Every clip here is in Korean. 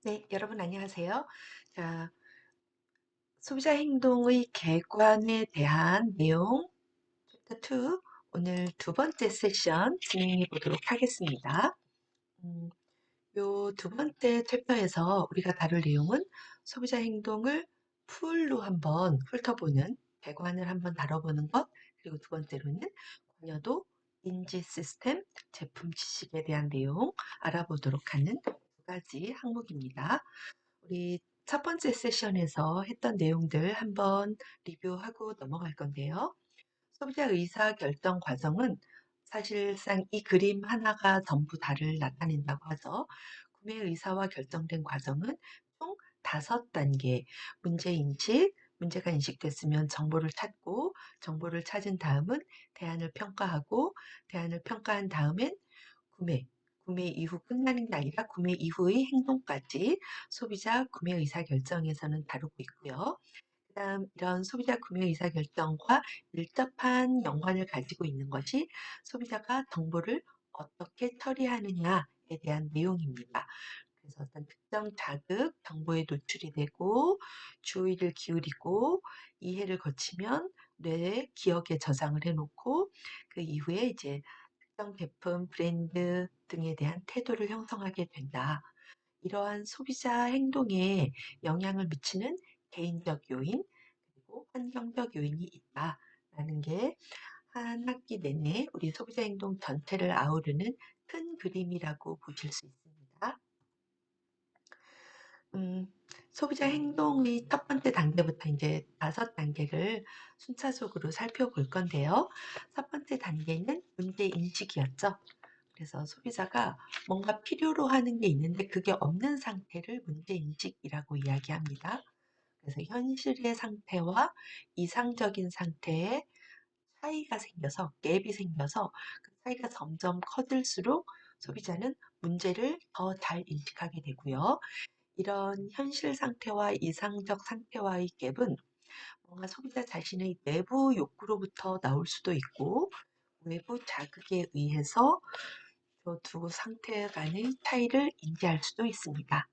네, 여러분 안녕하세요. 자, 소비자 행동의 개관에 대한 내용 챕터 2 오늘 두 번째 세션 진행해 보도록 하겠습니다. 요 두 번째 챕터에서 우리가 다룰 내용은 소비자 행동을 풀로 한번 훑어보는 개관을 한번 다뤄보는 것, 그리고 두 번째로는 관여도, 인지 시스템, 제품 지식에 대한 내용 알아보도록 하는 두 가지 항목입니다. 우리 첫 번째 세션에서 했던 내용들 한번 리뷰하고 넘어갈 건데요. 소비자 의사 결정 과정은 사실상 이 그림 하나가 전부 다를 나타낸다고 하죠. 구매 의사와 결정된 과정은 총 5단계. 문제 인식, 문제가 인식됐으면 정보를 찾고, 정보를 찾은 다음은 대안을 평가하고, 대안을 평가한 다음엔 구매, 구매 이후 끝나는 게 아니라 구매 이후의 행동까지 소비자 구매 의사결정에서는 다루고 있고요. 그다음 이런 소비자 구매 의사결정과 밀접한 연관을 가지고 있는 것이 소비자가 정보를 어떻게 처리하느냐에 대한 내용입니다. 그래서 어떤 특정 자극, 정보에 노출이 되고 주의를 기울이고 이해를 거치면 뇌의 기억에 저장을 해놓고 그 이후에 이제 특정 제품, 브랜드 등에 대한 태도를 형성하게 된다. 이러한 소비자 행동에 영향을 미치는 개인적 요인, 그리고 환경적 요인이 있다라는 게 한 학기 내내 우리 소비자 행동 전체를 아우르는 큰 그림이라고 보실 수 있습니다. 음, 소비자 행동의 첫 번째 단계부터 이제 5단계를 순차적으로 살펴볼 건데요. 첫 번째 단계는 문제 인식이었죠. 그래서 소비자가 뭔가 필요로 하는 게 있는데 그게 없는 상태를 문제 인식이라고 이야기합니다. 그래서 현실의 상태와 이상적인 상태에 차이가 생겨서, 갭이 생겨서 그 차이가 점점 커질수록 소비자는 문제를 더 잘 인식하게 되고요. 이런 현실 상태와 이상적 상태와의 갭은 뭔가 소비자 자신의 내부 욕구로부터 나올 수도 있고 외부 자극에 의해서 두 상태 간의 차이를 인지할 수도 있습니다.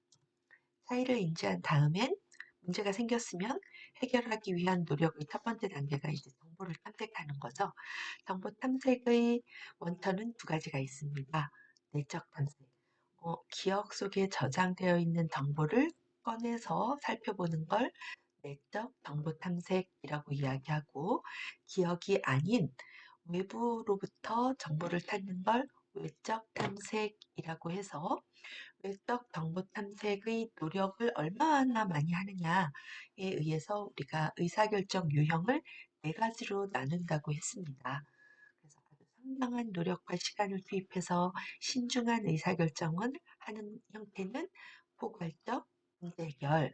차이를 인지한 다음엔 문제가 생겼으면 해결하기 위한 노력의 첫 번째 단계가 이제 정보를 탐색하는 거죠. 정보 탐색의 원천은 두 가지가 있습니다. 내적 탐색. 기억 속에 저장되어 있는 정보를 꺼내서 살펴보는 걸 내적 정보 탐색이라고 이야기하고, 기억이 아닌 외부로부터 정보를 찾는 걸 외적 탐색이라고 해서 외적 정보 탐색의 노력을 얼마나 많이 하느냐에 의해서 우리가 의사결정 유형을 네 가지로 나눈다고 했습니다. 그래서 아주 상당한 노력과 시간을 투입해서 신중한 의사결정을 하는 형태는 포괄적 문제 해결,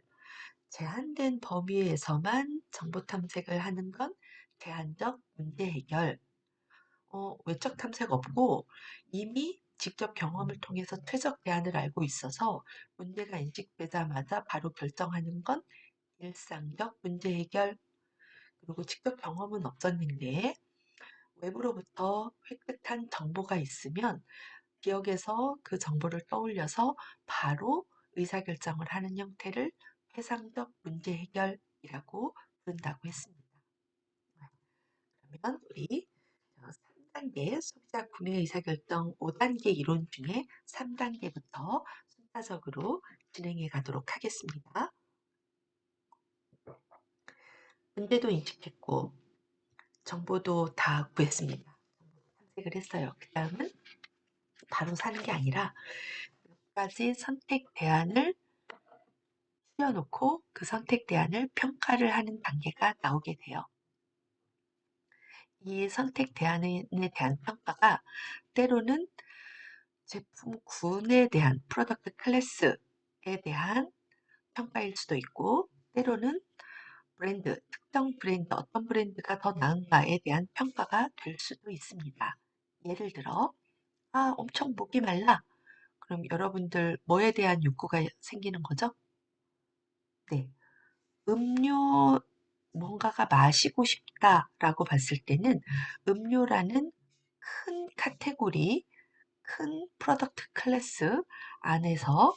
제한된 범위에서만 정보 탐색을 하는 건 제한적 문제 해결, 외적 탐색 없고 이미 직접 경험을 통해서 퇴적 대안을 알고 있어서 문제가 인식되자마자 바로 결정하는 건 일상적 문제 해결, 그리고 직접 경험은 없었는데 외부로부터 획득한 정보가 있으면 기억에서 그 정보를 떠올려서 바로 의사결정을 하는 형태를 회상적 문제 해결이라고 부른다고 했습니다. 그러면 우리 3단계 소비자 구매 의사결정 5단계 이론 중에 3단계부터 순차적으로 진행해 가도록 하겠습니다. 문제도 인식했고 정보도 다 구했습니다. 탐색을 했어요. 그 다음은 바로 사는 게 아니라 몇 가지 선택 대안을 수려놓고 그 선택 대안을 평가를 하는 단계가 나오게 돼요. 이 선택 대안에 대한 평가가 때로는 제품군에 대한 프로덕트 클래스에 대한 평가일 수도 있고 때로는 브랜드, 특정 브랜드, 어떤 브랜드가 더 나은가에 대한 평가가 될 수도 있습니다. 예를 들어, 엄청 목이 말라. 그럼 여러분들 뭐에 대한 욕구가 생기는 거죠? 네. 음료 뭔가가 마시고 싶다라고 봤을 때는 음료라는 큰 카테고리, 큰 프로덕트 클래스 안에서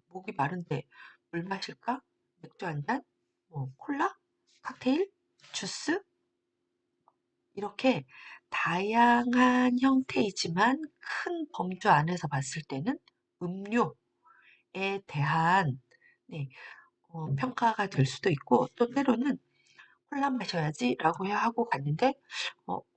목이 마른데 물 마실까? 맥주 한 잔? 뭐 콜라? 칵테일? 주스? 이렇게 다양한 형태이지만 큰 범주 안에서 봤을 때는 음료에 대한 네, 평가가 될 수도 있고 또 때로는 콜라 마셔야지라고 하고 갔는데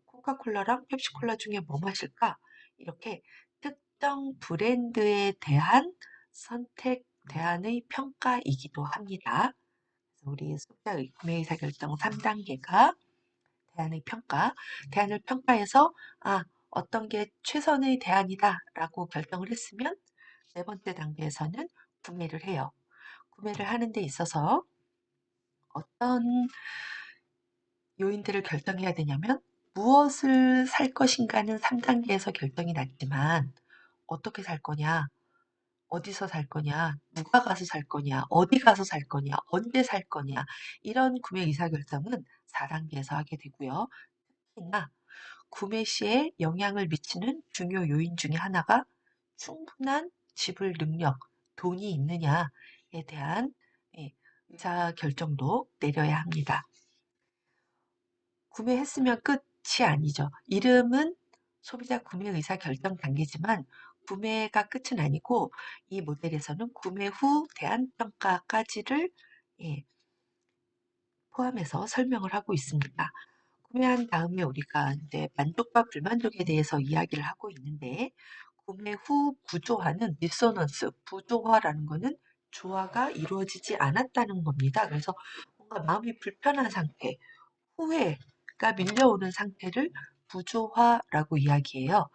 코카콜라랑 펩시콜라 중에 뭐 마실까? 이렇게 특정 브랜드에 대한 선택 대안의 평가이기도 합니다. 그래서 우리 소비자 구매의사결정 3단계가 대안의 평가, 대안을 평가해서 어떤 게 최선의 대안이다라고 결정을 했으면 네 번째 단계에서는 구매를 해요. 구매를 하는 데 있어서 어떤 요인들을 결정해야 되냐면 무엇을 살 것인가는 3단계에서 결정이 났지만 어떻게 살 거냐, 어디서 살 거냐, 누가 가서 살 거냐, 어디 가서 살 거냐, 언제 살 거냐 이런 구매 의사결정은 4단계에서 하게 되고요. 특히나 구매 시에 영향을 미치는 중요 요인 중에 하나가 충분한 지불 능력, 돈이 있느냐에 대한 예, 의사결정도 내려야 합니다. 구매했으면 끝이 아니죠. 이름은 소비자 구매 의사 결정 단계지만 구매가 끝은 아니고 이 모델에서는 구매 후 대안 평가까지를 예, 포함해서 설명을 하고 있습니다. 구매한 다음에 우리가 이제 만족과 불만족에 대해서 이야기를 하고 있는데 구매 후 부조화는 디소넌스, 부조화라는 거는 조화가 이루어지지 않았다는 겁니다. 그래서 뭔가 마음이 불편한 상태, 후회가 밀려오는 상태를 부조화라고 이야기해요.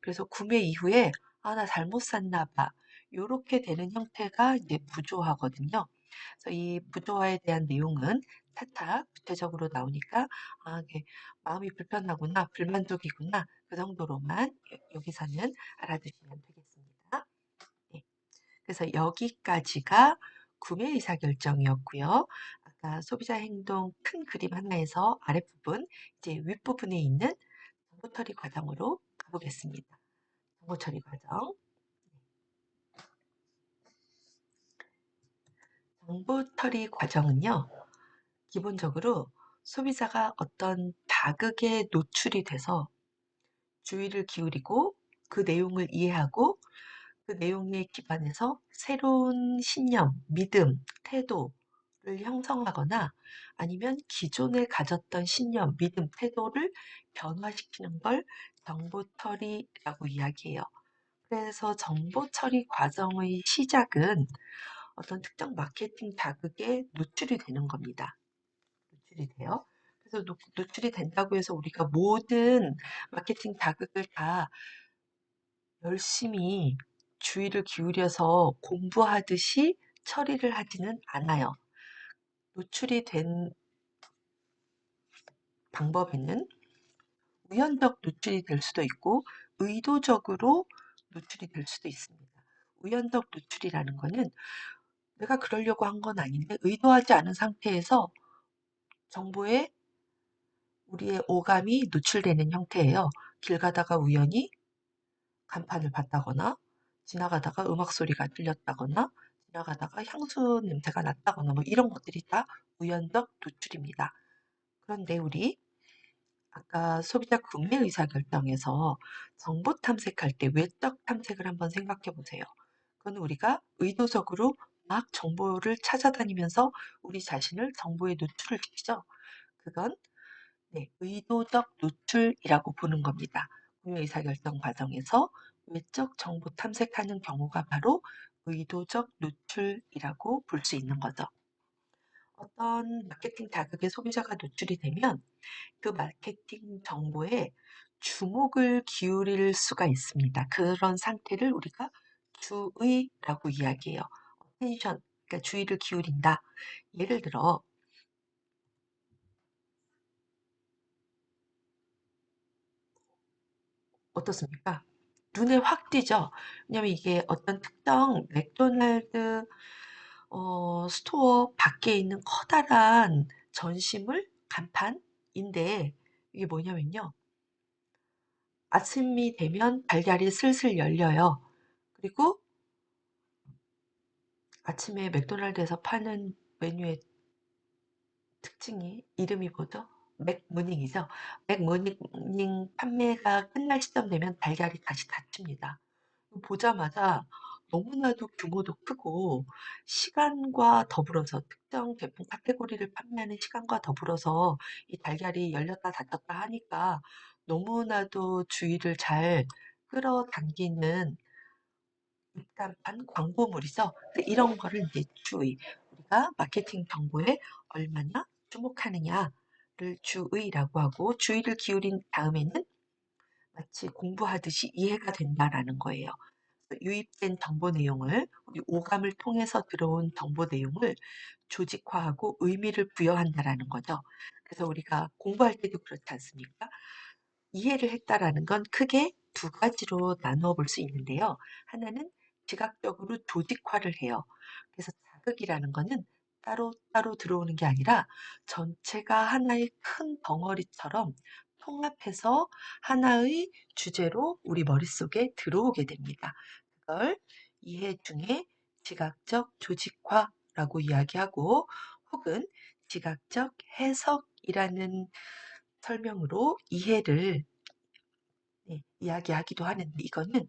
그래서 구매 이후에 나 잘못 샀나 봐. 요렇게 되는 형태가 이제 부조화거든요. 그래서 이 부조화에 대한 내용은 차차 구체적으로 나오니까 이게 마음이 불편하구나, 불만족이구나 그 정도로만 여기서는 알아두시면 되겠습니다. 네. 그래서 여기까지가 구매 의사결정이었고요. 아까 소비자 행동 큰 그림 하나에서 아랫부분, 이제 윗부분에 있는 정보 처리 과정으로 가보겠습니다. 정보 처리 과정. 정보 처리 과정은요, 기본적으로 소비자가 어떤 자극에 노출이 돼서 주의를 기울이고 그 내용을 이해하고 그 내용에 기반해서 새로운 신념, 믿음, 태도를 형성하거나 아니면 기존에 가졌던 신념, 믿음, 태도를 변화시키는 걸 정보 처리라고 이야기해요. 그래서 정보 처리 과정의 시작은 어떤 특정 마케팅 자극에 노출이 되는 겁니다. 노출이 돼요. 그래서 노출이 된다고 해서 우리가 모든 마케팅 자극을 다 열심히 주의를 기울여서 공부하듯이 처리를 하지는 않아요. 노출이 된 방법에는 우연적 노출이 될 수도 있고 의도적으로 노출이 될 수도 있습니다. 우연적 노출이라는 거는 내가 그러려고 한 건 아닌데 의도하지 않은 상태에서 정보에 우리의 오감이 노출되는 형태예요. 길 가다가 우연히 간판을 봤다거나 지나가다가 음악 소리가 들렸다거나 지나가다가 향수 냄새가 났다거나 뭐 이런 것들이 다 우연적 노출입니다. 그런데 우리 아까 소비자 구매 의사결정에서 정보 탐색할 때 외적 탐색을 한번 생각해 보세요. 그건 우리가 의도적으로 막 정보를 찾아다니면서 우리 자신을 정보에 노출을 시키죠. 그건 네, 의도적 노출이라고 보는 겁니다. 구매 의사결정 과정에서 외적 정보 탐색하는 경우가 바로 의도적 노출이라고 볼 수 있는 거죠. 어떤 마케팅 자극에 소비자가 노출이 되면 그 마케팅 정보에 주목을 기울일 수가 있습니다. 그런 상태를 우리가 주의라고 이야기해요. 텐션, 그러니까 주의를 기울인다. 예를 들어 어떻습니까? 눈에 확 띄죠. 왜냐면 이게 어떤 특정 맥도날드 스토어 밖에 있는 커다란 전시물 간판인데 이게 뭐냐면요. 아침이 되면 달걀이 슬슬 열려요. 그리고 아침에 맥도날드에서 파는 메뉴의 특징이 이름이 뭐죠? 맥모닝이죠. 맥모닝 판매가 끝날 시점 되면 달걀이 다시 닫힙니다. 보자마자 너무나도 규모도 크고 시간과 더불어서 특정 제품 카테고리를 판매하는 시간과 더불어서 이 달걀이 열렸다 닫혔다 하니까 너무나도 주의를 잘 끌어당기는 입간판 광고물이죠. 이런 거를 이제 주의. 우리가 마케팅 정보에 얼마나 주목하느냐를 주의라고 하고 주의를 기울인 다음에는 마치 공부하듯이 이해가 된다라는 거예요. 유입된 정보 내용을 우리 오감을 통해서 들어온 정보 내용을 조직화하고 의미를 부여한다라는 거죠. 그래서 우리가 공부할 때도 그렇지 않습니까? 이해를 했다라는 건 크게 두 가지로 나누어 볼 수 있는데요. 하나는 지각적으로 조직화를 해요. 그래서 자극이라는 거는 따로따로 들어오는 게 아니라 전체가 하나의 큰 덩어리처럼 통합해서 하나의 주제로 우리 머릿속에 들어오게 됩니다. 그걸 이해 중에 지각적 조직화라고 이야기하고 혹은 지각적 해석이라는 설명으로 이해를 이야기하기도 하는데 이거는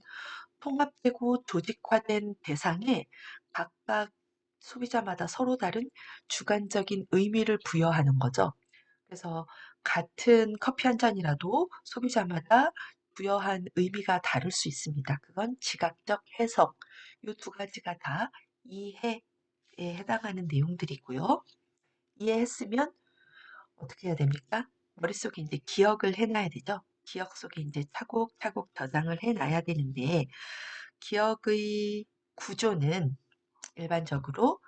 통합되고 조직화된 대상에 각각 소비자마다 서로 다른 주관적인 의미를 부여하는 거죠. 그래서 같은 커피 한 잔이라도 소비자마다 부여한 의미가 다를 수 있습니다. 그건 지각적 해석, 이 두 가지가 다 이해에 해당하는 내용들이고요. 이해했으면 어떻게 해야 됩니까? 머릿속에 이제 기억을 해놔야 되죠. 기억 속에 이제 차곡차곡 저장을 해놔야 되는데, 기억의 구조는 일반적으로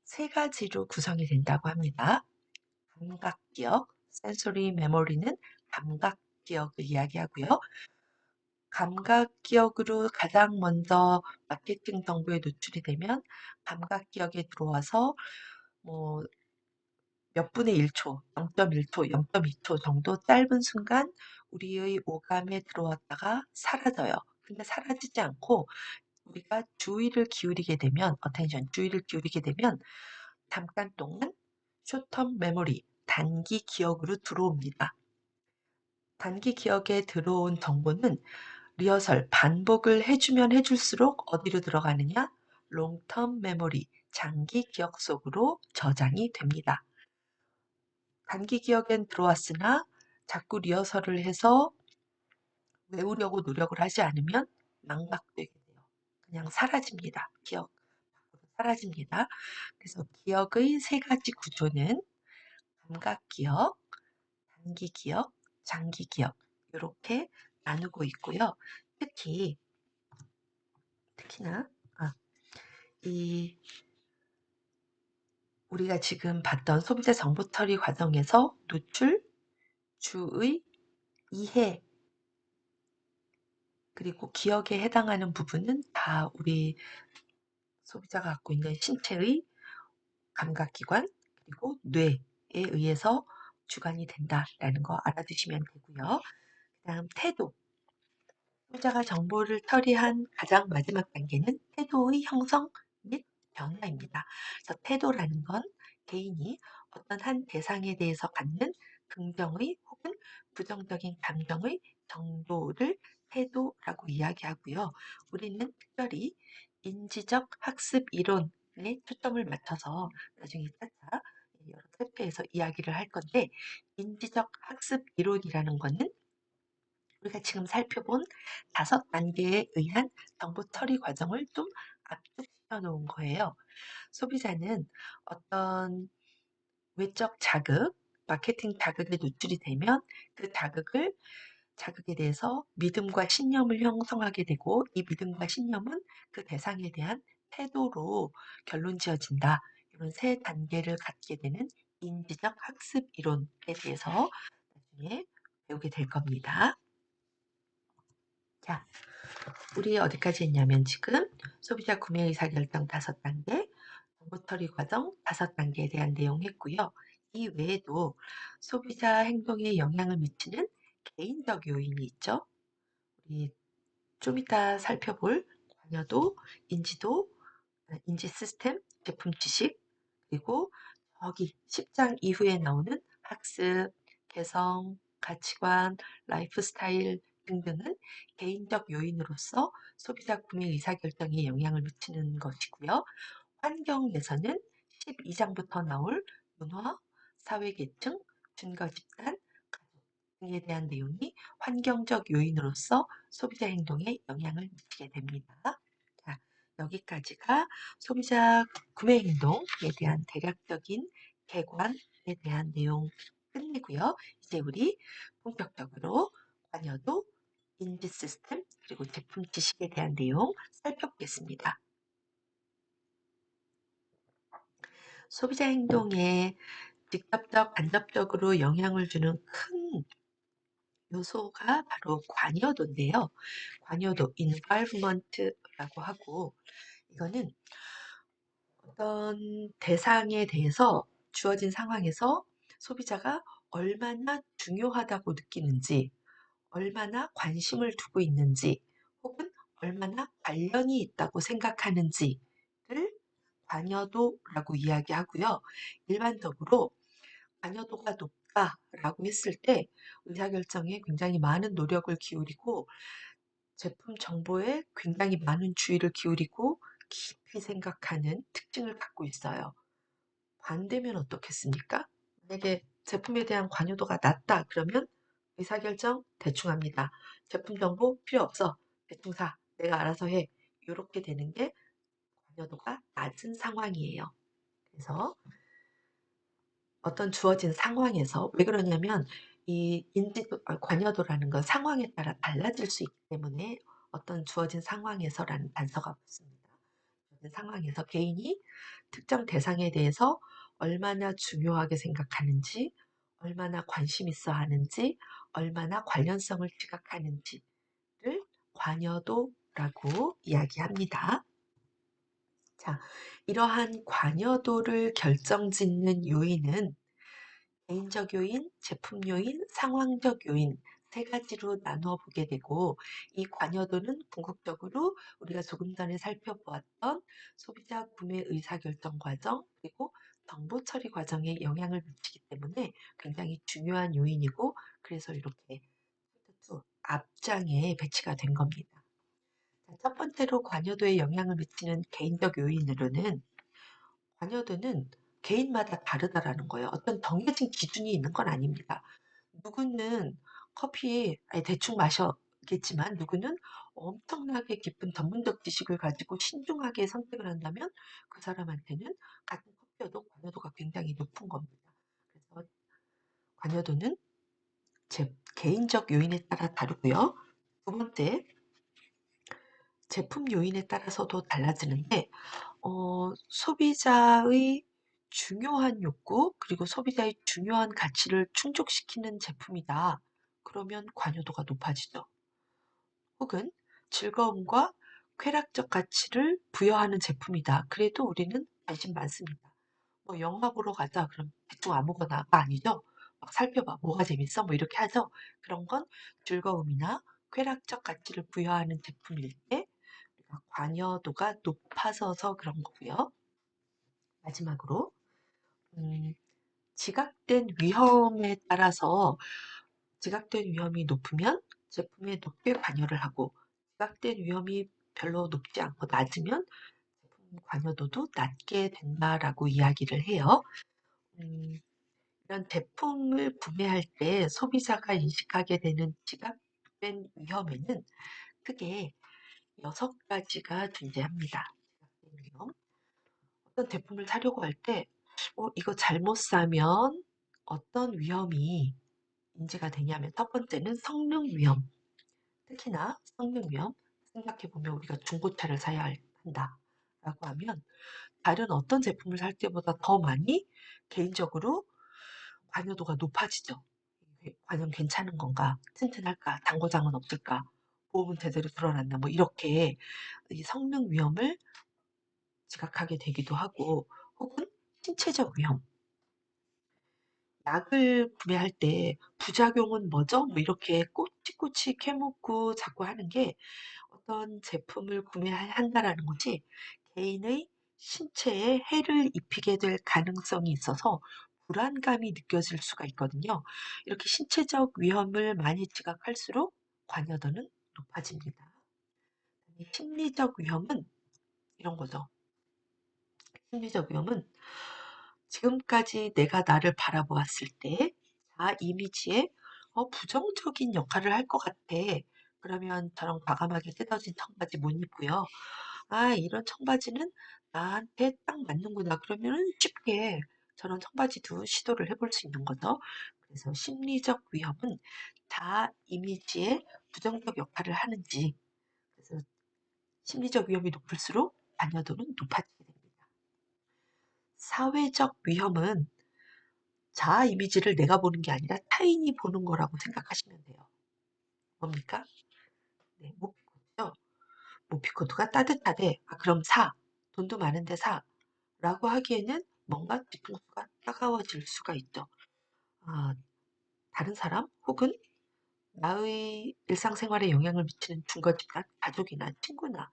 세 가지로 구성이 된다고 합니다. 감각 기억, sensory memory는 감각 기억을 이야기하고요. 감각 기억으로 가장 먼저 마케팅 정보에 노출이 되면 감각 기억에 들어와서 뭐 몇 분의 1초, 0.1초, 0.2초 정도 짧은 순간 우리의 오감에 들어왔다가 사라져요. 근데 사라지지 않고 우리가 주의를 기울이게 되면, attention, 주의를 기울이게 되면 잠깐 동안 short-term memory, 단기 기억으로 들어옵니다. 단기 기억에 들어온 정보는 리허설, 반복을 해주면 해줄수록 어디로 들어가느냐? long-term memory, 장기 기억 속으로 저장이 됩니다. 단기 기억엔 들어왔으나 자꾸 리허설을 해서 외우려고 노력을 하지 않으면 망각되게 돼요. 그냥 사라집니다. 기억 밖으로 사라집니다. 그래서 기억의 세 가지 구조는 감각 기억, 단기 기억, 장기 기억 이렇게 나누고 있고요. 특히나 이 우리가 지금 봤던 소비자 정보 처리 과정에서 노출, 주의, 이해 그리고 기억에 해당하는 부분은 다 우리 소비자가 갖고 있는 신체의 감각기관 그리고 뇌에 의해서 주관이 된다라는 거 알아두시면 되고요. 그다음 태도. 소비자가 정보를 처리한 가장 마지막 단계는 태도의 형성 및 변화입니다. 그래서 태도라는 건 개인이 어떤 한 대상에 대해서 갖는 긍정의 혹은 부정적인 감정의 정도를 태도라고 이야기하고요. 우리는 특별히 인지적 학습 이론에 초점을 맞춰서 나중에 차차 여러 챕터에서 이야기를 할 건데 인지적 학습 이론이라는 거는 우리가 지금 살펴본 5단계에 의한 정보 처리 과정을 좀 압축시켜 놓은 거예요. 소비자는 어떤 외적 자극, 마케팅 자극에 노출이 되면 그 자극에 대해서 믿음과 신념을 형성하게 되고 이 믿음과 신념은 그 대상에 대한 태도로 결론 지어진다. 이런 세 단계를 갖게 되는 인지적 학습 이론에 대해서 나중에 배우게 될 겁니다. 자, 우리 어디까지 했냐면 지금 소비자 구매 의사결정 5단계, 정보 처리 과정 5단계에 대한 내용 했고요. 이 외에도 소비자 행동에 영향을 미치는 개인적 요인이 있죠. 우리 좀 이따 살펴볼 관여도, 인지도, 인지 시스템, 제품 지식, 그리고 저기 10장 이후에 나오는 학습, 개성, 가치관, 라이프 스타일 등등은 개인적 요인으로서 소비자 구매 의사결정에 영향을 미치는 것이고요. 환경에서는 12장부터 나올 문화, 사회계층, 준거집단, 가족 등에 대한 내용이 환경적 요인으로서 소비자 행동에 영향을 미치게 됩니다. 자, 여기까지가 소비자 구매 행동에 대한 대략적인 개관에 대한 내용 끝내고요. 이제 우리 본격적으로 관여도, 인지 시스템, 그리고 제품 지식에 대한 내용 살펴보겠습니다. 소비자 행동에 직접적, 간접적으로 영향을 주는 큰 요소가 바로 관여도인데요. 관여도, environment라고 하고, 이거는 어떤 대상에 대해서 주어진 상황에서 소비자가 얼마나 중요하다고 느끼는지, 얼마나 관심을 두고 있는지, 혹은 얼마나 관련이 있다고 생각하는지를 관여도라고 이야기하고요. 일반적으로 관여도가 높다라고 했을 때 의사결정에 굉장히 많은 노력을 기울이고 제품 정보에 굉장히 많은 주의를 기울이고 깊이 생각하는 특징을 갖고 있어요. 반대면 어떻겠습니까? 만약에 제품에 대한 관여도가 낮다 그러면 의사결정 대충 합니다. 제품 정보 필요 없어. 대충 사. 내가 알아서 해. 이렇게 되는 게 관여도가 낮은 상황이에요. 그래서 어떤 주어진 상황에서 왜 그러냐면 이 인지도, 관여도라는 건 상황에 따라 달라질 수 있기 때문에 어떤 주어진 상황에서라는 단서가 붙습니다. 주어진 상황에서 개인이 특정 대상에 대해서 얼마나 중요하게 생각하는지, 얼마나 관심 있어 하는지, 얼마나 관련성을 지각하는지를 관여도라고 이야기합니다. 자, 이러한 관여도를 결정짓는 요인은 개인적 요인, 제품 요인, 상황적 요인 세 가지로 나누어 보게 되고 이 관여도는 궁극적으로 우리가 조금 전에 살펴보았던 소비자 구매 의사결정 과정 그리고 정보 처리 과정에 영향을 미치기 때문에 굉장히 중요한 요인이고 그래서 이렇게 앞장에 배치가 된 겁니다. 자, 첫 번째로 관여도에 영향을 미치는 개인적 요인으로는 관여도는 개인마다 다르다라는 거예요. 어떤 정해진 기준이 있는 건 아닙니다. 누구는 커피 대충 마셨겠지만 누구는 엄청나게 깊은 전문적 지식을 가지고 신중하게 선택을 한다면 그 사람한테는 같은 커피여도 관여도가 굉장히 높은 겁니다. 그래서 관여도는 제 개인적 요인에 따라 다르고요. 두 번째, 제품 요인에 따라서도 달라지는데 소비자의 중요한 욕구 그리고 소비자의 중요한 가치를 충족시키는 제품이다. 그러면 관여도가 높아지죠. 혹은 즐거움과 쾌락적 가치를 부여하는 제품이다. 그래도 우리는 관심 많습니다. 뭐 영화 보러 가자. 그럼 대충 아무거나가 아니죠. 막 살펴봐. 뭐가 재밌어? 뭐 이렇게 하죠. 그런 건 즐거움이나 쾌락적 가치를 부여하는 제품일 때 관여도가 높아져서 그런 거고요. 마지막으로 지각된 위험에 따라서 지각된 위험이 높으면 제품에 높게 관여를 하고 지각된 위험이 별로 높지 않고 낮으면 제품 관여도도 낮게 된다라고 이야기를 해요. 이런 제품을 구매할 때 소비자가 인식하게 되는 지각된 위험에는 크게 6가지가 존재합니다. 지각된 위험. 어떤 제품을 사려고 할 때, 이거 잘못 사면 어떤 위험이 인지가 되냐면, 첫 번째는 성능 위험. 특히나 성능 위험. 생각해보면 우리가 중고차를 사야 한다. 라고 하면, 다른 어떤 제품을 살 때보다 더 많이 개인적으로 관여도가 높아지죠. 과연 괜찮은 건가? 튼튼할까? 단고장은 없을까? 보험은 제대로 들어놨나? 뭐 이렇게 이 성능 위험을 지각하게 되기도 하고, 혹은 신체적 위험. 약을 구매할 때 부작용은 뭐죠? 뭐 이렇게 꼬치꼬치 캐묻고 자꾸 하는 게 어떤 제품을 구매한다라는 것이 개인의 신체에 해를 입히게 될 가능성이 있어서 불안감이 느껴질 수가 있거든요. 이렇게 신체적 위험을 많이 지각할수록 관여도는 높아집니다. 심리적 위험은 이런 거죠. 심리적 위험은 지금까지 내가 나를 바라보았을 때 자아 이미지에 부정적인 역할을 할 것 같아. 그러면 저런 과감하게 뜯어진 청바지 못 입고요. 아, 이런 청바지는 나한테 딱 맞는구나. 그러면은 쉽게 저런 청바지도 시도를 해볼 수 있는 거죠. 그래서 심리적 위험은 자아 이미지에 부정적 역할을 하는지, 그래서 심리적 위험이 높을수록 관여도는 높아지게 됩니다. 사회적 위험은 자아 이미지를 내가 보는 게 아니라 타인이 보는 거라고 생각하시면 돼요. 뭡니까? 네, 모피코트죠. 모피코트가 따뜻하대. 아, 그럼 사. 돈도 많은데 사. 라고 하기에는 뭔가 뒤통수가 따가워질 수가 있죠. 아, 다른 사람 혹은 나의 일상생활에 영향을 미치는 중거 집단, 가족이나 친구나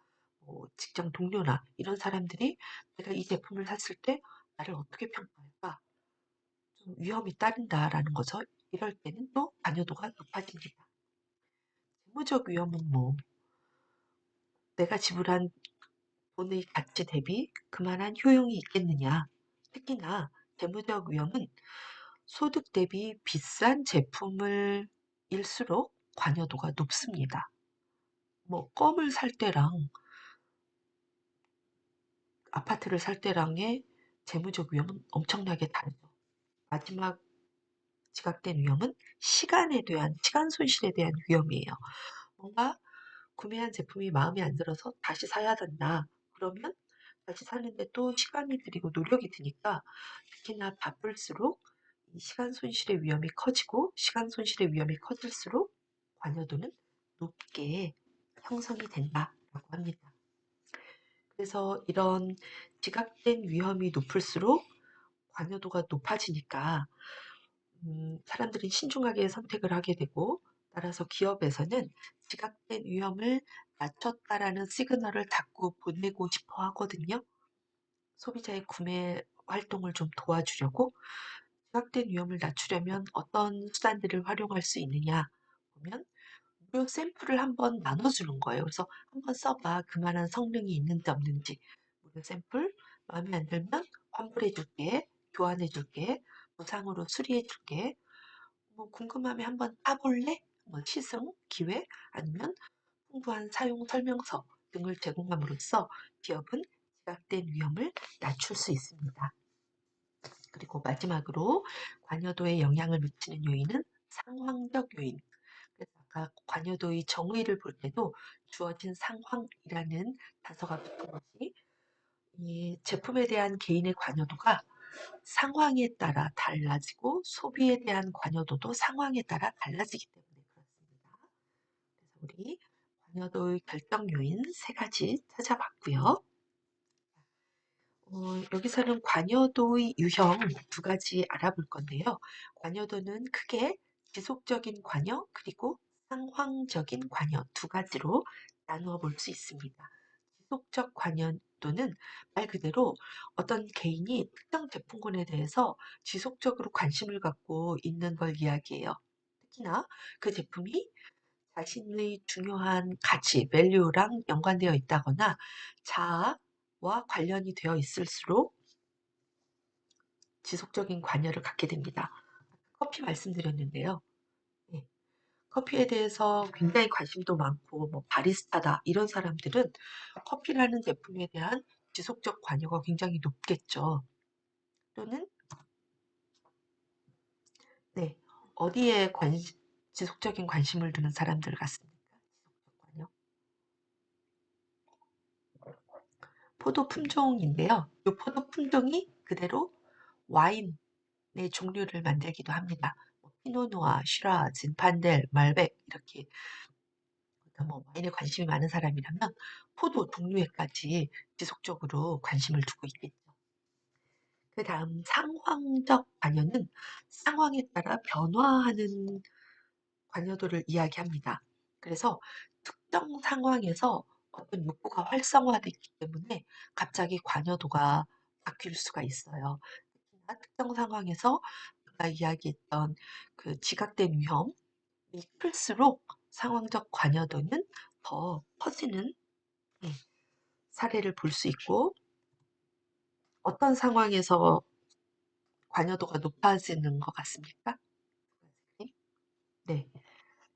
직장 동료나 이런 사람들이 내가 이 제품을 샀을 때 나를 어떻게 평가할까? 좀 위험이 따른다라는 거죠. 이럴 때는 또 관여도가 높아집니다. 재무적 위험은 뭐 내가 지불한 돈의 가치 대비 그만한 효용이 있겠느냐. 특히나 재무적 위험은 소득 대비 비싼 제품을 일수록 관여도가 높습니다. 뭐 껌을 살 때랑 아파트를 살 때랑의 재무적 위험은 엄청나게 다르죠. 마지막 지각된 위험은 시간에 대한 시간 손실에 대한 위험이에요. 뭔가 구매한 제품이 마음에 안 들어서 다시 사야 된다. 그러면 다시 사는데 또 시간이 들이고 노력이 드니까 특히나 바쁠수록 이 시간 손실의 위험이 커지고 시간 손실의 위험이 커질수록 관여도는 높게 형성이 된다라고 합니다. 그래서 이런 지각된 위험이 높을수록 관여도가 높아지니까 사람들이 신중하게 선택을 하게 되고 따라서 기업에서는 지각된 위험을 낮췄다라는 시그널을 자꾸 보내고 싶어 하거든요. 소비자의 구매 활동을 좀 도와주려고 지각된 위험을 낮추려면 어떤 수단들을 활용할 수 있느냐 보면 무료 샘플을 한번 나눠주는 거예요. 그래서 한번 써봐. 그만한 성능이 있는지 없는지. 무료 샘플 마음에 안 들면 환불해줄게, 교환해줄게, 무상으로 수리해줄게. 뭐 궁금하면 한번 타볼래? 뭐 시승, 기회, 아니면 풍부한 사용 설명서 등을 제공함으로써 기업은 지각된 위험을 낮출 수 있습니다. 그리고 마지막으로 관여도에 영향을 미치는 요인은 상황적 요인. 그래서 아까 관여도의 정의를 볼 때도 주어진 상황이라는 단서가 붙은 것이 이 제품에 대한 개인의 관여도가 상황에 따라 달라지고 소비에 대한 관여도도 상황에 따라 달라지기 때문에 그렇습니다. 그래서 우리 관여도의 결정 요인 세 가지 찾아봤고요. 여기서는 관여도의 유형 두 가지 알아볼 건데요. 관여도는 크게 지속적인 관여 그리고 상황적인 관여 두 가지로 나누어 볼 수 있습니다. 지속적 관여도는 말 그대로 어떤 개인이 특정 제품군에 대해서 지속적으로 관심을 갖고 있는 걸 이야기해요. 특히나 그 제품이 자신의 중요한 가치, 밸류랑 연관되어 있다거나 자아와 관련이 되어 있을수록 지속적인 관여를 갖게 됩니다. 커피 말씀드렸는데요. 네, 커피에 대해서 굉장히 관심도 많고 뭐 바리스타다 이런 사람들은 커피라는 제품에 대한 지속적 관여가 굉장히 높겠죠. 또는 네, 어디에 지속적인 관심을 두는 사람들 같습니까? 지속적 관여. 포도 품종인데요. 이 포도 품종이 그대로 와인의 종류를 만들기도 합니다. 뭐 피노누아, 시라즈, 판델, 말백 이렇게 뭐 와인에 관심이 많은 사람이라면 포도 종류에까지 지속적으로 관심을 두고 있겠죠. 그 다음 상황적 관여는 상황에 따라 변화하는 관여도를 이야기합니다. 그래서 특정 상황에서 어떤 욕구가 활성화됐기 때문에 갑자기 관여도가 바뀔 수가 있어요. 특히나 특정 상황에서 아까 이야기했던 그 지각된 위험이 클수록 상황적 관여도는 더 커지는 예, 사례를 볼 수 있고, 어떤 상황에서 관여도가 높아지는 것 같습니까? 네.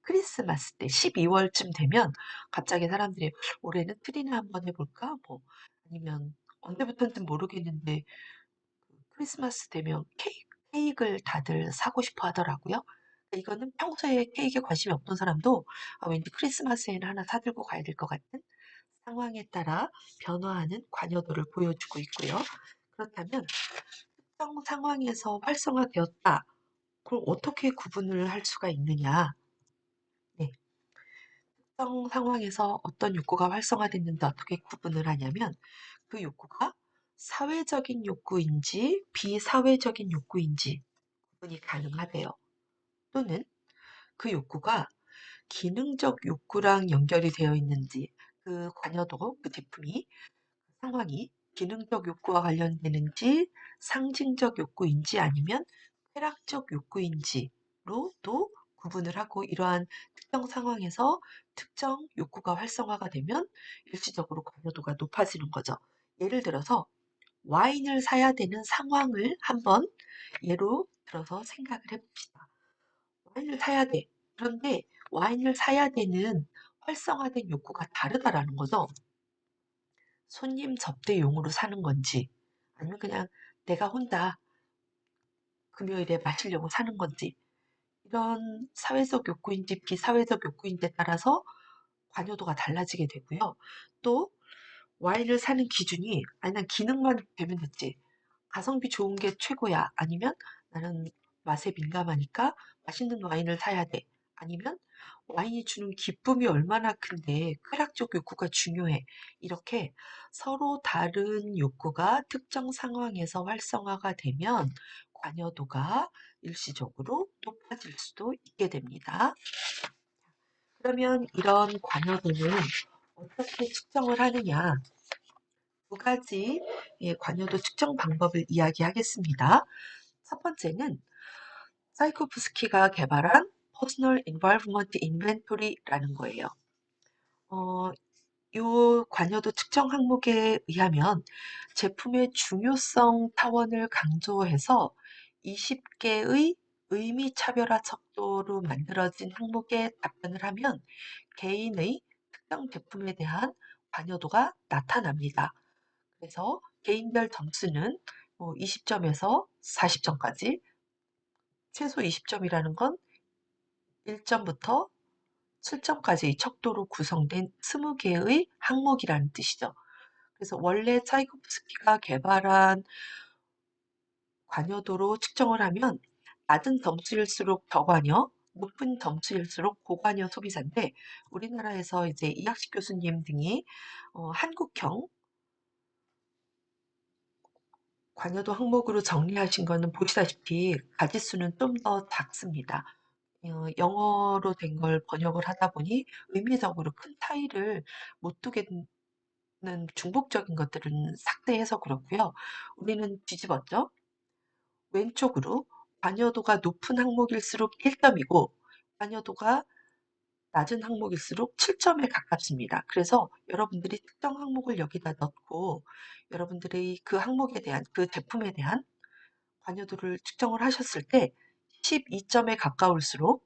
크리스마스 때 12월쯤 되면 갑자기 사람들이 올해는 트리나 한번 해볼까? 뭐 아니면 언제부터인지 모르겠는데 크리스마스 되면 케이크를 다들 사고 싶어 하더라고요. 이거는 평소에 케이크에 관심이 없던 사람도 왠지 크리스마스에는 하나 사들고 가야 될 것 같은 상황에 따라 변화하는 관여도를 보여주고 있고요. 그렇다면 특정 상황에서 활성화되었다. 그걸 어떻게 구분을 할 수가 있느냐? 네. 특정 상황에서 어떤 욕구가 활성화됐는지 어떻게 구분을 하냐면 그 욕구가 사회적인 욕구인지 비사회적인 욕구인지 구분이 가능하대요. 또는 그 욕구가 기능적 욕구랑 연결이 되어 있는지, 그 관여도, 그 제품이, 상황이 기능적 욕구와 관련되는지 상징적 욕구인지 아니면 쾌락적 욕구인지로도 구분을 하고, 이러한 특정 상황에서 특정 욕구가 활성화가 되면 일시적으로 관여도가 높아지는 거죠. 예를 들어서 와인을 사야 되는 상황을 한번 예로 들어서 생각을 해봅시다. 와인을 사야 돼. 그런데 와인을 사야 되는 활성화된 욕구가 다르다라는 거죠. 손님 접대용으로 사는 건지, 아니면 그냥 내가 혼자 금요일에 마시려고 사는 건지, 이런 사회적 욕구인지 비사회적 욕구인지에 따라서 관여도가 달라지게 되고요. 또 와인을 사는 기준이 아니 난 기능만 되면 됐지. 가성비 좋은 게 최고야. 아니면 나는 맛에 민감하니까 맛있는 와인을 사야 돼. 아니면 와인이 주는 기쁨이 얼마나 큰데 쾌락적 욕구가 중요해. 이렇게 서로 다른 욕구가 특정 상황에서 활성화가 되면 관여도가 일시적으로 높아질 수도 있게 됩니다. 그러면 이런 관여도는 어떻게 측정을 하느냐? 두 가지 관여도 측정 방법을 이야기하겠습니다. 첫 번째는 사이코프스키가 개발한 Personal Involvement Inventory라는 거예요. 이 관여도 측정 항목에 의하면 제품의 중요성 타원을 강조해서 20개의 의미 차별화 척도로 만들어진 항목에 답변을 하면 개인의 특정 제품에 대한 관여도가 나타납니다. 그래서 개인별 점수는 20점에서 40점까지, 최소 20점이라는 건 1점부터 7점까지의 척도로 구성된 20개의 항목이라는 뜻이죠. 그래서 원래 차이코프스키가 개발한 관여도로 측정을 하면 낮은 점수일수록 저관여, 높은 점수일수록 고관여 소비자인데, 우리나라에서 이제 이학식 교수님 등이 한국형 관여도 항목으로 정리하신 거는 보시다시피 가지수는 좀 더 작습니다. 영어로 된 걸 번역을 하다 보니 의미적으로 큰 차이를 못 두겠는 중복적인 것들은 삭제해서 그렇고요. 우리는 뒤집었죠. 왼쪽으로 관여도가 높은 항목일수록 1점이고 관여도가 낮은 항목일수록 7점에 가깝습니다. 그래서 여러분들이 특정 항목을 여기다 넣고 여러분들의 그 항목에 대한, 그 제품에 대한 관여도를 측정을 하셨을 때 12점에 가까울수록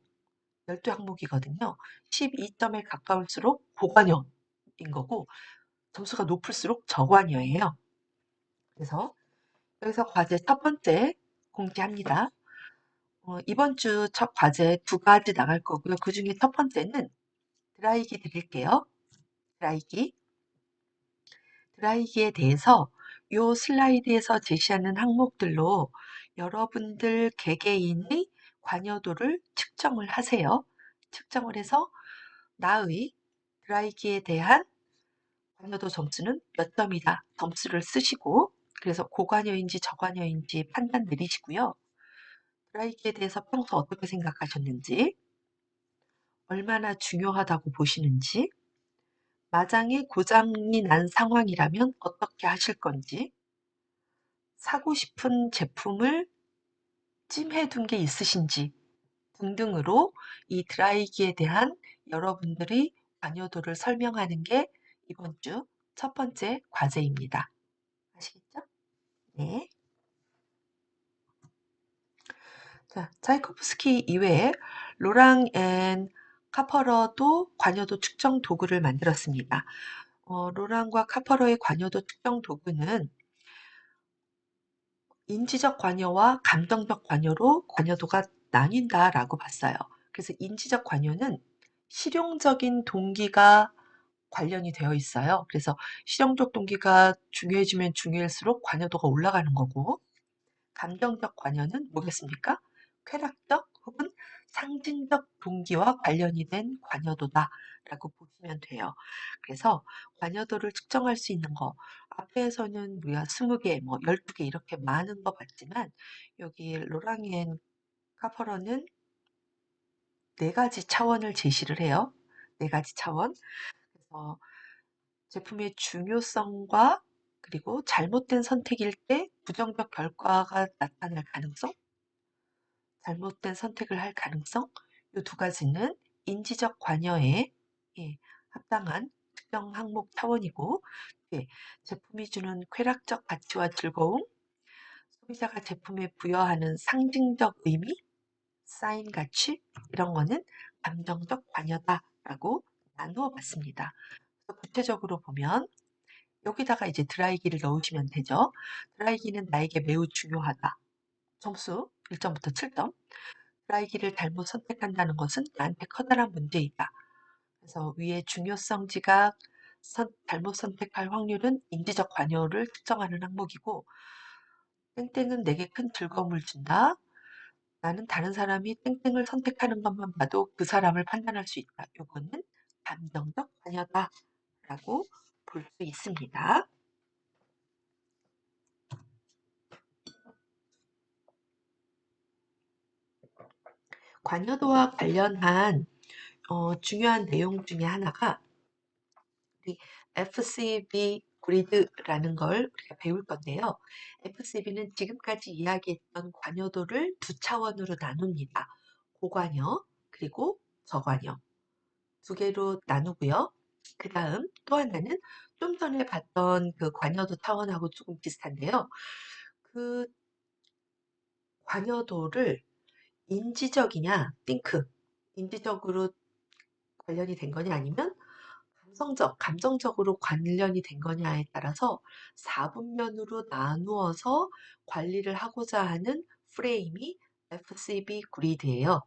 12항목이거든요. 12점에 가까울수록 고관여인 거고 점수가 높을수록 저관여예요. 그래서 여기서 과제 첫 번째 공지합니다. 이번 주 첫 과제 두 가지 나갈 거고요. 그 중에 첫 번째는 드라이기 드릴게요. 드라이기. 드라이기에 대해서 이 슬라이드에서 제시하는 항목들로 여러분들 개개인의 관여도를 측정을 하세요. 측정을 해서 나의 드라이기에 대한 관여도 점수는 몇 점이다. 점수를 쓰시고, 그래서 고관여인지 저관여인지 판단 내리시고요. 드라이기에 대해서 평소 어떻게 생각하셨는지, 얼마나 중요하다고 보시는지, 마장에 고장이 난 상황이라면 어떻게 하실 건지, 사고 싶은 제품을 찜해둔 게 있으신지 등등으로 이 드라이기에 대한 여러분들의 관여도를 설명하는 게 이번 주 첫 번째 과제입니다. 아시겠죠? 네. 자, 차이코프스키 이외에 로랑 앤 카퍼러도 관여도 측정 도구를 만들었습니다. 로랑과 카퍼러의 관여도 측정 도구는 인지적 관여와 감정적 관여로 관여도가 나뉜다라고 봤어요. 그래서 인지적 관여는 실용적인 동기가 관련이 되어 있어요. 그래서 실용적 동기가 중요해지면 중요할수록 관여도가 올라가는 거고, 감정적 관여는 뭐겠습니까? 쾌락적 혹은 상징적 동기와 관련이 된 관여도다라고 보시면 돼요. 그래서 관여도를 측정할 수 있는 거, 앞에서는 우리가 20개, 뭐 12개 이렇게 많은 거 봤지만 여기 로랑앤 카퍼러는 네 가지 차원을 제시를 해요. 네 가지 차원. 그래서 제품의 중요성과 그리고 잘못된 선택일 때 부정적 결과가 나타날 가능성, 잘못된 선택을 할 가능성, 이 두 가지는 인지적 관여에 예, 합당한 특정 항목 차원이고, 예, 제품이 주는 쾌락적 가치와 즐거움, 소비자가 제품에 부여하는 상징적 의미, 사인 가치, 이런 거는 감정적 관여다라고 나누어 봤습니다. 구체적으로 보면 여기다가 이제 드라이기를 넣으시면 되죠. 드라이기는 나에게 매우 중요하다. 점수 1점부터 7점. 드라이기를 잘못 선택한다는 것은 나한테 커다란 문제이다. 그래서 위에 중요성 지각, 잘못 선택할 확률은 인지적 관여를 측정하는 항목이고, 땡땡은 내게 큰 즐거움을 준다. 나는 다른 사람이 땡땡을 선택하는 것만 봐도 그 사람을 판단할 수 있다. 요거는 감정적 관여다라고 볼 수 있습니다. 관여도와 관련한 중요한 내용 중에 하나가 우리 FCB 그리드라는 걸 우리가 배울 건데요. FCB는 지금까지 이야기했던 관여도를 두 차원으로 나눕니다. 고관여 그리고 저관여 두 개로 나누고요. 그 다음 또 하나는 좀 전에 봤던 그 관여도 차원하고 조금 비슷한데요. 그 관여도를 인지적이냐, think, 인지적으로 관련이 된 거냐 아니면 감정적으로 관련이 된 거냐에 따라서 4분면으로 나누어서 관리를 하고자 하는 프레임이 FCB 그리드예요.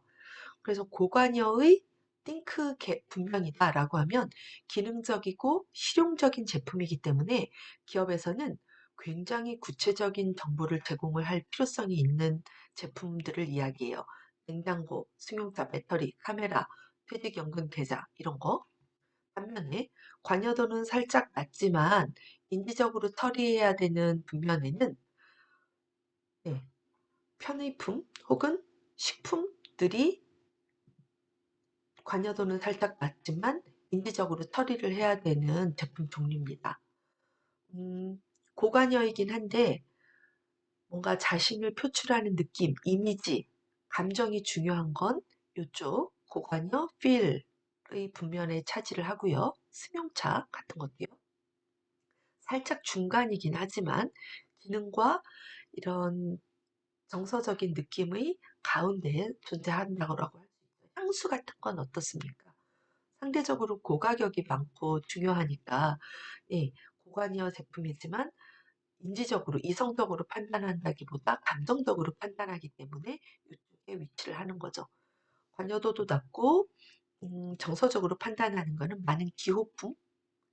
그래서 고관여의 think 분명이다라고 하면 기능적이고 실용적인 제품이기 때문에 기업에서는 굉장히 구체적인 정보를 제공을 할 필요성이 있는 제품들을 이야기해요. 냉장고, 승용차 배터리, 카메라, 퇴직연금 계좌 이런 거. 반면에 관여도는 살짝 낮지만 인지적으로 처리해야 되는 분면에는 네, 편의품 혹은 식품들이 관여도는 살짝 낮지만 인지적으로 처리를 해야 되는 제품 종류입니다. 고관여이긴 한데 뭔가 자신을 표출하는 느낌, 이미지, 감정이 중요한 건 이쪽 고관여 필의 분면에 차지를 하고요. 승용차 같은 것도요. 살짝 중간이긴 하지만 기능과 이런 정서적인 느낌의 가운데에 존재한다고 할 수 있어요. 향수 같은 건 어떻습니까? 상대적으로 고가격이 많고 중요하니까 예, 고관여 제품이지만 인지적으로 이성적으로 판단한다기보다 감정적으로 판단하기 때문에 이쪽에 위치를 하는 거죠. 관여도도 낮고 정서적으로 판단하는 것은 많은 기호품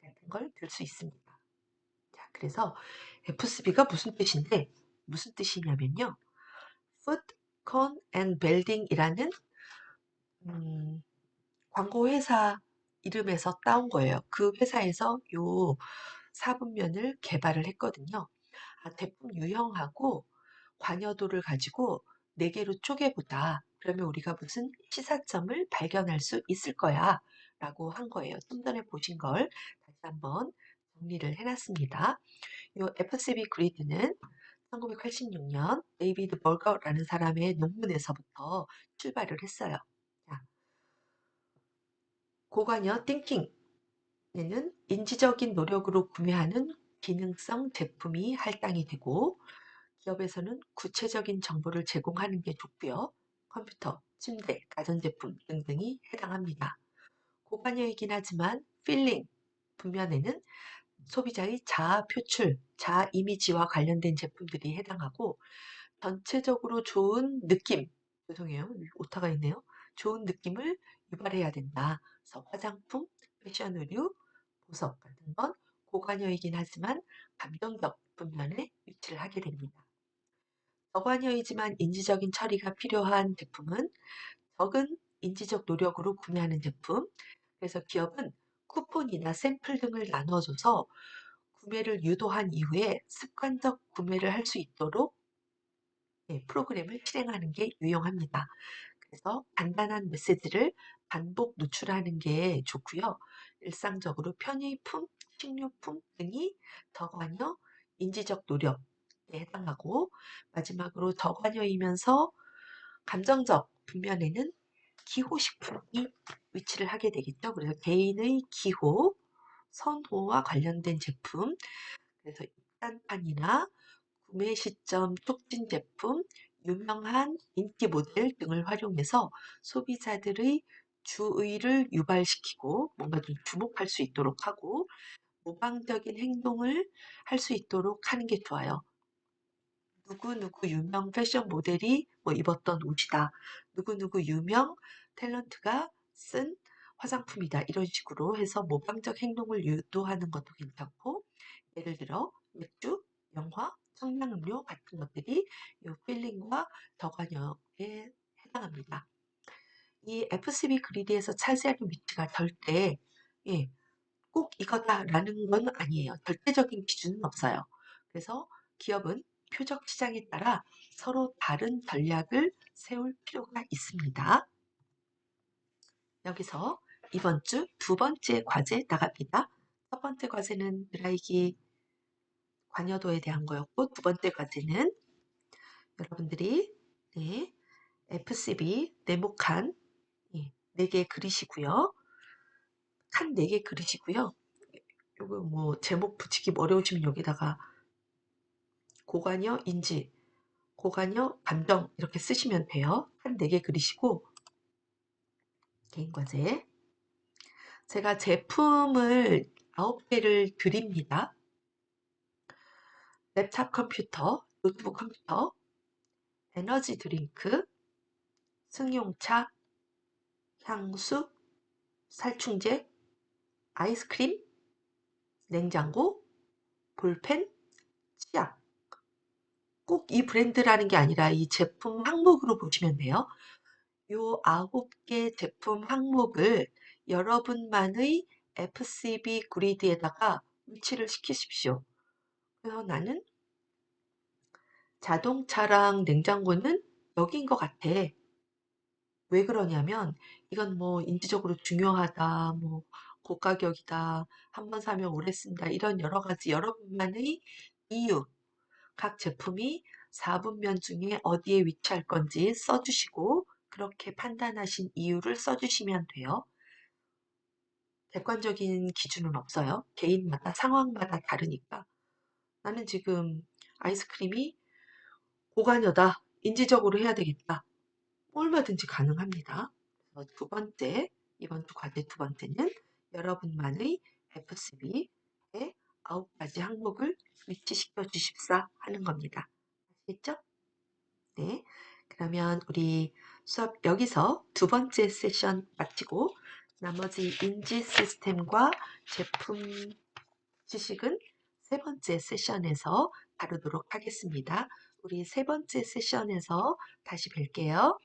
같은 걸 들 수 있습니다. 자, 그래서 FSB가 무슨 뜻이냐면요. Food, Con and Building이라는 광고 회사 이름에서 따온 거예요. 그 회사에서 요 사분면을 개발을 했거든요. 제품 유형하고 관여도를 가지고 네 개로 쪼개보자. 그러면 우리가 무슨 시사점을 발견할 수 있을 거야. 라고 한 거예요. 좀 전에 보신 걸 한번 정리를 해놨습니다. 이 FCB 그리드는 1986년 데이비드 벌거라는 사람의 논문에서부터 출발을 했어요. 자, 고관여 띵킹에는 인지적인 노력으로 구매하는 기능성 제품이 할당이 되고, 기업에서는 구체적인 정보를 제공하는 게 좋고요. 컴퓨터, 침대, 가전제품 등등이 해당합니다. 고관여이긴 하지만 필링, 분면에는 소비자의 자아 표출, 자아 이미지와 관련된 제품들이 해당하고, 전체적으로 좋은 느낌, 죄송해요, 오타가 있네요. 좋은 느낌을 유발해야 된다. 그래서 화장품, 패션 의류, 보석 같은 건 고관여이긴 하지만 감정적 분면에 위치를 하게 됩니다. 저관여이지만 인지적인 처리가 필요한 제품은 적은 인지적 노력으로 구매하는 제품. 그래서 기업은 쿠폰이나 샘플 등을 나눠줘서 구매를 유도한 이후에 습관적 구매를 할 수 있도록 프로그램을 실행하는 게 유용합니다. 그래서 간단한 메시지를 반복 노출하는 게 좋고요. 일상적으로 편의품, 식료품 등이 저관여 인지적 노력에 해당하고, 마지막으로 저관여이면서 감정적 분면에는 기호식품이 위치를 하게 되겠죠. 그래서 개인의 기호, 선호와 관련된 제품, 그래서 입단판이나 구매 시점 촉진 제품, 유명한 인기 모델 등을 활용해서 소비자들의 주의를 유발시키고 뭔가 좀 주목할 수 있도록 하고 모방적인 행동을 할 수 있도록 하는 게 좋아요. 누구누구 유명 패션 모델이 뭐 입었던 옷이다. 누구누구 유명 탤런트가 쓴 화장품이다. 이런 식으로 해서 모방적 행동을 유도하는 것도 괜찮고, 예를 들어 맥주, 영화, 청량음료 같은 것들이 이 필링과 저관여에 해당합니다. 이 FCB 그리드에서 차지하는 위치가 절대 예, 꼭 이거다라는 건 아니에요. 절대적인 기준은 없어요. 그래서 기업은 표적 시장에 따라 서로 다른 전략을 세울 필요가 있습니다. 여기서 이번 주 두 번째 과제 나갑니다. 첫 번째 과제는 드라이기 관여도에 대한 거였고, 두 번째 과제는 여러분들이 FCB 네모칸 4개 그리시고요. 칸 4개 그리시고요. 요거 뭐 제목 붙이기 어려우시면 여기다가 고관여 인지, 고관여 감정 이렇게 쓰시면 돼요. 한 4개 그리시고 개인 과제. 제가 제품을 9개를 드립니다. 랩탑 컴퓨터, 노트북 컴퓨터, 에너지 드링크, 승용차, 향수, 살충제, 아이스크림, 냉장고, 볼펜, 치약. 꼭 이 브랜드라는 게 아니라 이 제품 항목으로 보시면 돼요. 요 9개 제품 항목을 여러분만의 FCB 그리드에다가 위치를 시키십시오. 그래서 나는 자동차랑 냉장고는 여기인 것 같아. 왜 그러냐면 이건 뭐 인지적으로 중요하다, 뭐 고가격이다, 한 번 사면 오래 쓴다, 이런 여러 가지 여러분만의 이유, 각 제품이 4분면 중에 어디에 위치할 건지 써주시고 그렇게 판단하신 이유를 써주시면 돼요. 객관적인 기준은 없어요. 개인마다 상황마다 다르니까. 나는 지금 아이스크림이 고관여다. 인지적으로 해야 되겠다. 얼마든지 가능합니다. 그래서 두 번째, 이번 주 과제 두 번째는 여러분만의 FCB의 9가지 항목을 위치시켜 주십사 하는 겁니다. 아시겠죠? 네. 그러면 우리 수업 여기서 두 번째 세션 마치고 나머지 인지 시스템과 제품 지식은 세 번째 세션에서 다루도록 하겠습니다. 우리 세 번째 세션에서 다시 뵐게요.